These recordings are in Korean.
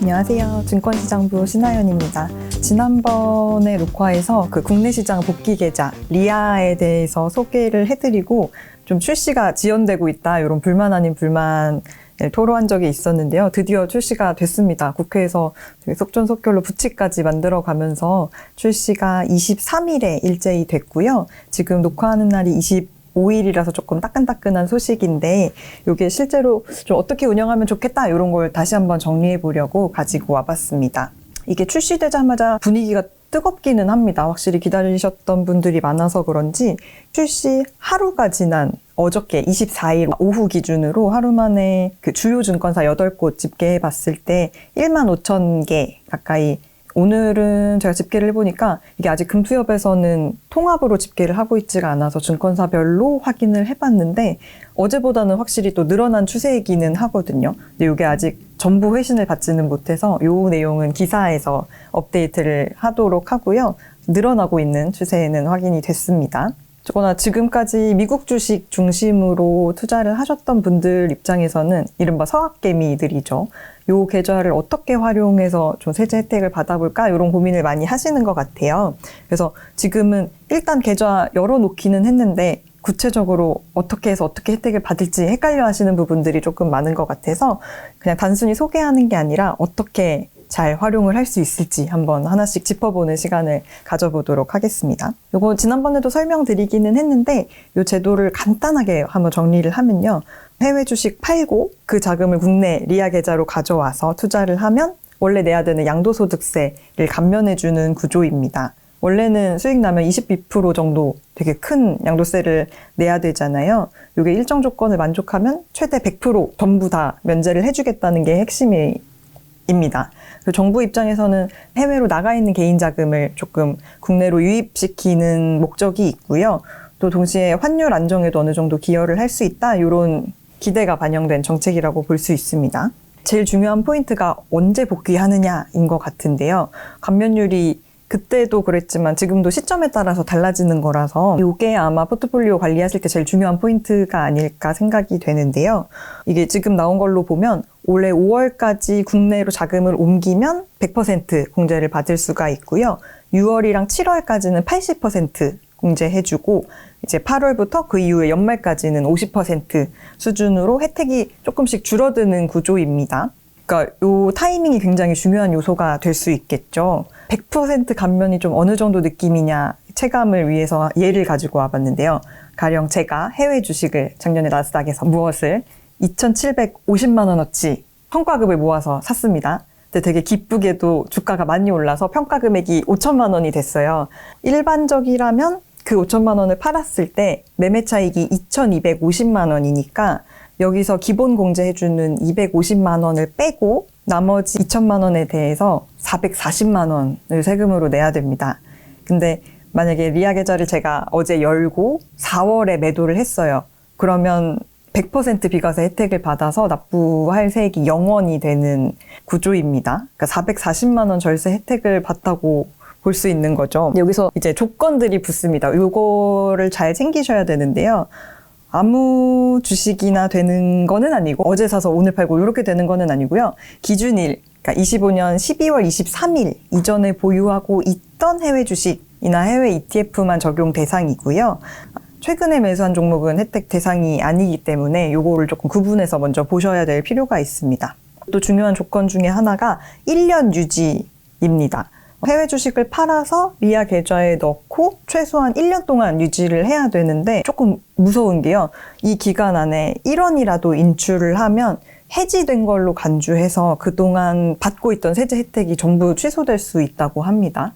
안녕하세요. 증권시장부 신하연입니다. 지난번에 녹화에서 그 국내 시장 복귀 계좌 리아에 대해서 소개를 해드리고 좀 출시가 지연되고 있다 이런 불만 아닌 불만을 토로한 적이 있었는데요. 드디어 출시가 됐습니다. 국회에서 속전속결로 부칙까지 만들어가면서 출시가 23일에 일제히 됐고요. 지금 녹화하는 날이 25일이라서 조금 따끈따끈한 소식인데 이게 실제로 좀 어떻게 운영하면 좋겠다 이런 걸 다시 한번 정리해 보려고 가지고 와봤습니다. 이게 출시되자마자 분위기가 뜨겁기는 합니다. 확실히 기다리셨던 분들이 많아서 그런지 출시 하루가 지난 어저께 24일 오후 기준으로 하루 만에 그 주요 증권사 8곳 집계해 봤을 때 15,000개 가까이, 오늘은 제가 집계를 해보니까 이게 아직 금투협에서는 통합으로 집계를 하고 있지가 않아서 증권사별로 확인을 해봤는데 어제보다는 확실히 또 늘어난 추세이기는 하거든요. 근데 이게 아직 전부 회신을 받지는 못해서 이 내용은 기사에서 업데이트를 하도록 하고요. 늘어나고 있는 추세는 확인이 됐습니다. 어쨌거나 지금까지 미국 주식 중심으로 투자를 하셨던 분들 입장에서는 이른바 서학개미들이죠. 요 계좌를 어떻게 활용해서 좀 세제 혜택을 받아볼까 이런 고민을 많이 하시는 것 같아요. 그래서 지금은 일단 계좌 열어놓기는 했는데 구체적으로 어떻게 해서 어떻게 혜택을 받을지 헷갈려 하시는 부분들이 조금 많은 것 같아서 그냥 단순히 소개하는 게 아니라 어떻게 잘 활용을 할 수 있을지 한번 하나씩 짚어보는 시간을 가져보도록 하겠습니다. 요거 지난번에도 설명드리기는 했는데 이 제도를 간단하게 한번 정리를 하면요. 해외 주식 팔고 그 자금을 국내 리아 계좌로 가져와서 투자를 하면 원래 내야 되는 양도소득세를 감면해주는 구조입니다. 원래는 수익 나면 22% 정도 되게 큰 양도세를 내야 되잖아요. 이게 일정 조건을 만족하면 최대 100% 전부 다 면제를 해주겠다는 게 핵심입니다. 정부 입장에서는 해외로 나가 있는 개인 자금을 조금 국내로 유입시키는 목적이 있고요. 또 동시에 환율 안정에도 어느 정도 기여를 할 수 있다, 이런 기대가 반영된 정책이라고 볼 수 있습니다. 제일 중요한 포인트가 언제 복귀하느냐인 것 같은데요. 감면율이 그때도 그랬지만 지금도 시점에 따라서 달라지는 거라서 이게 아마 포트폴리오 관리하실 때 제일 중요한 포인트가 아닐까 생각이 되는데요. 이게 지금 나온 걸로 보면 올해 5월까지 국내로 자금을 옮기면 100% 공제를 받을 수가 있고요. 6월이랑 7월까지는 80% 공제해주고 이제 8월부터 그 이후에 연말까지는 50% 수준으로 혜택이 조금씩 줄어드는 구조입니다. 그러니까 이 타이밍이 굉장히 중요한 요소가 될 수 있겠죠. 100% 감면이 좀 어느 정도 느낌이냐 체감을 위해서 예를 가지고 와봤는데요. 가령 제가 해외 주식을 작년에 나스닥에서 무엇을 2,750만 원어치 평가금을 모아서 샀습니다. 근데 되게 기쁘게도 주가가 많이 올라서 평가 금액이 5천만 원이 됐어요. 일반적이라면 그 5천만 원을 팔았을 때 매매 차익이 2,250만 원이니까 여기서 기본 공제해주는 250만 원을 빼고 나머지 2천만 원에 대해서 440만 원을 세금으로 내야 됩니다. 근데 만약에 리아 계좌를 제가 어제 열고 4월에 매도를 했어요. 그러면 100% 비과세 혜택을 받아서 납부할 세액이 0원이 되는 구조입니다. 그러니까 440만 원 절세 혜택을 받다고 볼 수 있는 거죠. 여기서 이제 조건들이 붙습니다. 요거를 잘 챙기셔야 되는데요. 아무 주식이나 되는 거는 아니고 어제 사서 오늘 팔고 이렇게 되는 거는 아니고요. 기준일, 그러니까 25년 12월 23일 이전에 보유하고 있던 해외 주식이나 해외 ETF만 적용 대상이고요. 최근에 매수한 종목은 혜택 대상이 아니기 때문에 요거를 조금 구분해서 먼저 보셔야 될 필요가 있습니다. 또 중요한 조건 중에 하나가 1년 유지입니다. 해외 주식을 팔아서 리아 계좌에 넣고 최소한 1년 동안 유지를 해야 되는데 조금 무서운 게요. 이 기간 안에 1원이라도 인출을 하면 해지된 걸로 간주해서 그동안 받고 있던 세제 혜택이 전부 취소될 수 있다고 합니다.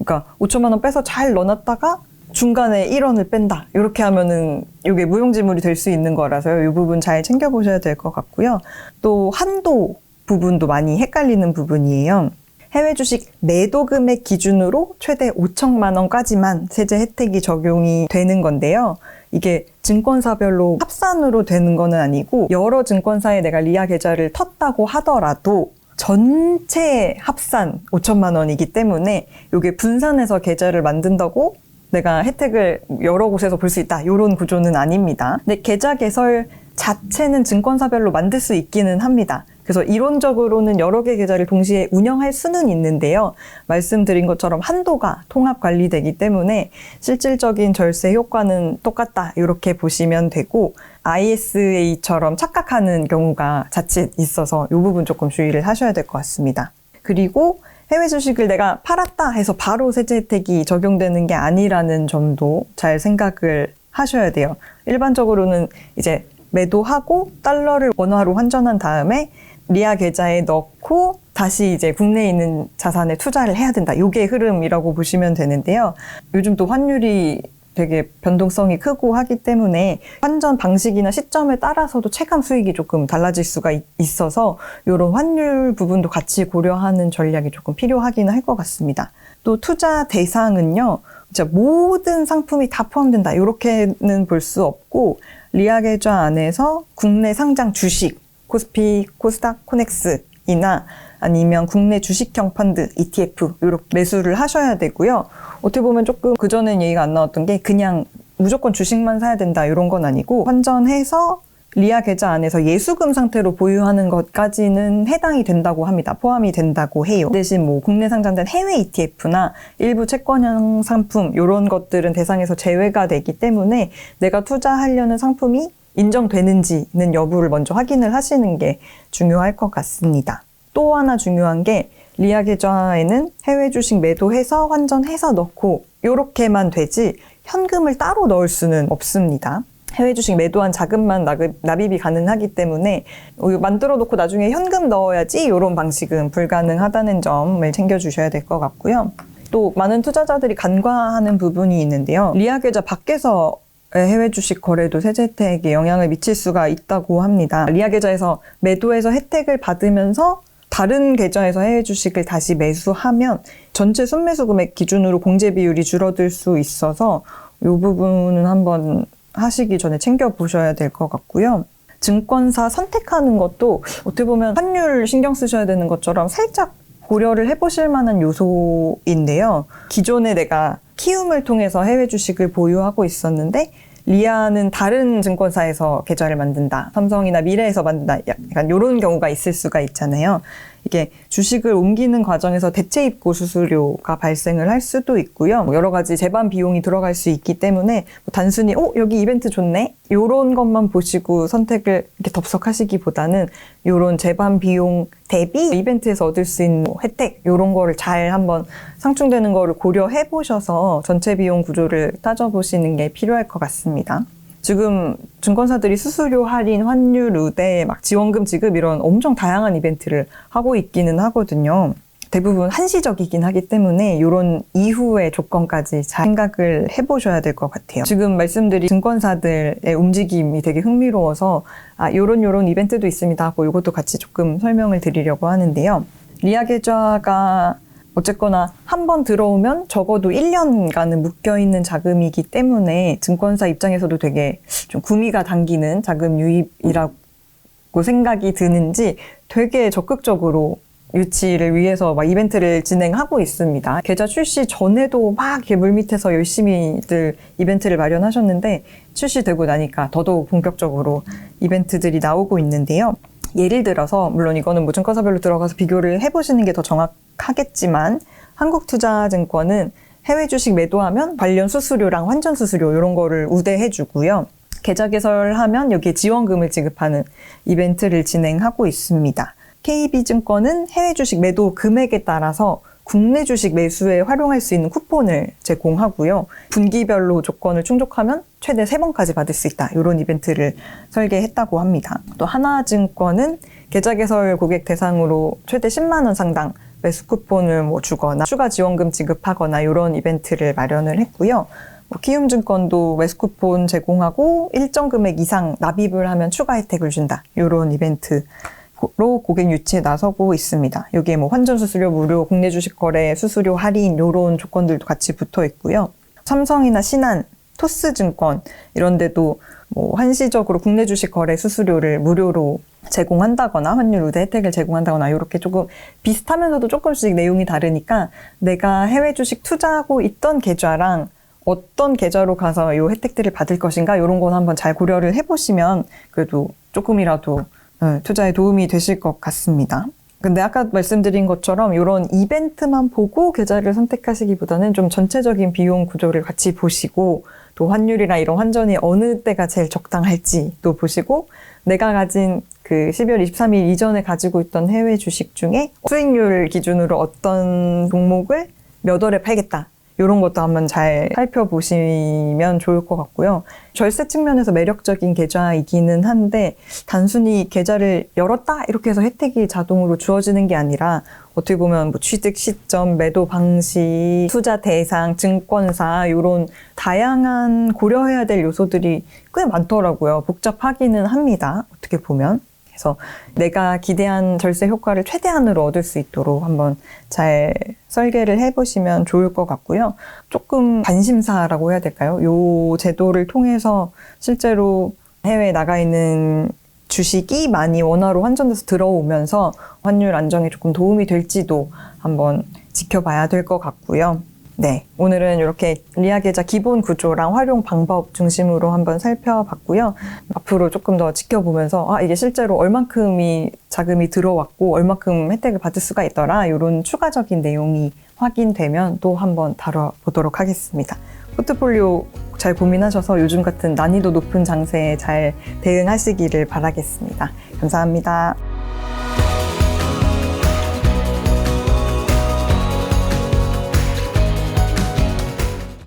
그러니까 5천만 원 빼서 잘 넣어놨다가 중간에 1원을 뺀다. 이렇게 하면은 이게 무용지물이 될 수 있는 거라서요. 이 부분 잘 챙겨보셔야 될 것 같고요. 또 한도 부분도 많이 헷갈리는 부분이에요. 해외 주식 매도 금액 기준으로 최대 5천만 원까지만 세제 혜택이 적용이 되는 건데요. 이게 증권사별로 합산으로 되는 거는 아니고 여러 증권사에 내가 리아 계좌를 텄다고 하더라도 전체 합산 5천만 원이기 때문에 이게 분산해서 계좌를 만든다고 내가 혜택을 여러 곳에서 볼 수 있다, 이런 구조는 아닙니다. 근데 계좌 개설 자체는 증권사별로 만들 수 있기는 합니다. 그래서 이론적으로는 여러 개 계좌를 동시에 운영할 수는 있는데요. 말씀드린 것처럼 한도가 통합 관리되기 때문에 실질적인 절세 효과는 똑같다 이렇게 보시면 되고, ISA처럼 착각하는 경우가 자칫 있어서 이 부분 조금 주의를 하셔야 될 것 같습니다. 그리고 해외 주식을 내가 팔았다 해서 바로 세제 혜택이 적용되는 게 아니라는 점도 잘 생각을 하셔야 돼요. 일반적으로는 이제 매도하고 달러를 원화로 환전한 다음에 리아 계좌에 넣고 다시 이제 국내에 있는 자산에 투자를 해야 된다. 이게 흐름이라고 보시면 되는데요. 요즘 또 환율이 되게 변동성이 크고 하기 때문에 환전 방식이나 시점에 따라서도 체감 수익이 조금 달라질 수가 있어서 이런 환율 부분도 같이 고려하는 전략이 조금 필요하긴 할 것 같습니다. 또 투자 대상은요, 진짜 모든 상품이 다 포함된다 이렇게는 볼 수 없고, 리아 계좌 안에서 국내 상장 주식, 코스피, 코스닥, 코넥스이나 아니면 국내 주식형 펀드, ETF 이렇게 매수를 하셔야 되고요. 어떻게 보면 조금 그전엔 얘기가 안 나왔던 게 그냥 무조건 주식만 사야 된다 이런 건 아니고, 환전해서 리아 계좌 안에서 예수금 상태로 보유하는 것까지는 해당이 된다고 합니다. 포함이 된다고 해요. 대신 뭐 국내 상장된 해외 ETF나 일부 채권형 상품 이런 것들은 대상에서 제외가 되기 때문에 내가 투자하려는 상품이 인정되는지는 여부를 먼저 확인을 하시는 게 중요할 것 같습니다. 또 하나 중요한 게 리아 계좌에는 해외 주식 매도해서 환전해서 넣고 이렇게만 되지 현금을 따로 넣을 수는 없습니다. 해외 주식 매도한 자금만 납입이 가능하기 때문에 만들어 놓고 나중에 현금 넣어야지 이런 방식은 불가능하다는 점을 챙겨주셔야 될 것 같고요. 또 많은 투자자들이 간과하는 부분이 있는데요. 리아 계좌 밖에서 해외 주식 거래도 세제 혜택에 영향을 미칠 수가 있다고 합니다. 리아 계좌에서 매도해서 혜택을 받으면서 다른 계좌에서 해외 주식을 다시 매수하면 전체 순매수 금액 기준으로 공제 비율이 줄어들 수 있어서 이 부분은 한번 하시기 전에 챙겨보셔야 될 것 같고요. 증권사 선택하는 것도 어떻게 보면 환율 신경 쓰셔야 되는 것처럼 살짝 고려를 해보실 만한 요소인데요. 기존에 내가 키움을 통해서 해외 주식을 보유하고 있었는데 리아는 다른 증권사에서 계좌를 만든다. 삼성이나 미래에서 만든다. 약간 이런 경우가 있을 수가 있잖아요. 이게 주식을 옮기는 과정에서 대체 입고 수수료가 발생을 할 수도 있고요. 여러 가지 재반 비용이 들어갈 수 있기 때문에 단순히 여기 이벤트 좋네? 이런 것만 보시고 선택을 이렇게 덥석하시기보다는 이런 재반 비용 대비 이벤트에서 얻을 수 있는 혜택 이런 거를 잘 한번 상충되는 거를 고려해 보셔서 전체 비용 구조를 따져보시는 게 필요할 것 같습니다. 지금 증권사들이 수수료 할인, 환율 우대, 막 지원금 지급 이런 엄청 다양한 이벤트를 하고 있기는 하거든요. 대부분 한시적이긴 하기 때문에 이런 이후의 조건까지 잘 생각을 해보셔야 될 것 같아요. 지금 말씀드린 증권사들의 움직임이 되게 흥미로워서 요런 이벤트도 있습니다 하고 이것도 같이 조금 설명을 드리려고 하는데요. 리아 계좌가 어쨌거나 한 번 들어오면 적어도 1년간은 묶여있는 자금이기 때문에 증권사 입장에서도 되게 좀 구미가 당기는 자금 유입이라고 생각이 드는지 되게 적극적으로 유치를 위해서 막 이벤트를 진행하고 있습니다. 계좌 출시 전에도 막 이렇게 물밑에서 열심히들 이벤트를 마련하셨는데 출시되고 나니까 더더욱 본격적으로 이벤트들이 나오고 있는데요. 예를 들어서 물론 이거는 뭐 증권사별로 들어가서 비교를 해보시는 게 더 정확하겠지만 한국투자증권은 해외 주식 매도하면 관련 수수료랑 환전 수수료 이런 거를 우대해주고요. 계좌 개설하면 여기에 지원금을 지급하는 이벤트를 진행하고 있습니다. KB증권은 해외 주식 매도 금액에 따라서 국내 주식 매수에 활용할 수 있는 쿠폰을 제공하고요. 분기별로 조건을 충족하면 최대 3번까지 받을 수 있다. 이런 이벤트를 설계했다고 합니다. 또 하나증권은 계좌 개설 고객 대상으로 최대 10만 원 상당 매수 쿠폰을 주거나 추가 지원금 지급하거나 이런 이벤트를 마련을 했고요. 키움증권도 매수 쿠폰 제공하고 일정 금액 이상 납입을 하면 추가 혜택을 준다. 이런 이벤트 로 고객 유치에 나서고 있습니다. 여기에 환전 수수료 무료, 국내 주식 거래 수수료 할인 이런 조건들도 같이 붙어 있고요. 삼성이나 신한, 토스증권 이런 데도 한시적으로 국내 주식 거래 수수료를 무료로 제공한다거나 환율 우대 혜택을 제공한다거나 이렇게 조금 비슷하면서도 조금씩 내용이 다르니까 내가 해외 주식 투자하고 있던 계좌랑 어떤 계좌로 가서 이 혜택들을 받을 것인가 이런 건 한번 잘 고려를 해보시면 그래도 조금이라도 투자에 도움이 되실 것 같습니다. 근데 아까 말씀드린 것처럼 이런 이벤트만 보고 계좌를 선택하시기보다는 좀 전체적인 비용 구조를 같이 보시고 또 환율이나 이런 환전이 어느 때가 제일 적당할지 또 보시고 내가 가진 그 12월 23일 이전에 가지고 있던 해외 주식 중에 수익률 기준으로 어떤 종목을 몇 월에 팔겠다. 이런 것도 한번 잘 살펴보시면 좋을 것 같고요. 절세 측면에서 매력적인 계좌이기는 한데 단순히 계좌를 열었다 이렇게 해서 혜택이 자동으로 주어지는 게 아니라 어떻게 보면 뭐 취득 시점, 매도 방식, 투자 대상, 증권사 이런 다양한 고려해야 될 요소들이 꽤 많더라고요. 복잡하기는 합니다. 어떻게 보면. 그래서 내가 기대한 절세 효과를 최대한으로 얻을 수 있도록 한번 잘 설계를 해보시면 좋을 것 같고요. 조금 관심사라고 해야 될까요? 이 제도를 통해서 실제로 해외에 나가 있는 주식이 많이 원화로 환전돼서 들어오면서 환율 안정에 조금 도움이 될지도 한번 지켜봐야 될 것 같고요. 네, 오늘은 이렇게 리아 계좌 기본 구조랑 활용 방법 중심으로 한번 살펴봤고요. 앞으로 조금 더 지켜보면서 이게 실제로 얼만큼이 자금이 들어왔고 얼만큼 혜택을 받을 수가 있더라 이런 추가적인 내용이 확인되면 또 한번 다뤄보도록 하겠습니다. 포트폴리오 잘 고민하셔서 요즘 같은 난이도 높은 장세에 잘 대응하시기를 바라겠습니다. 감사합니다.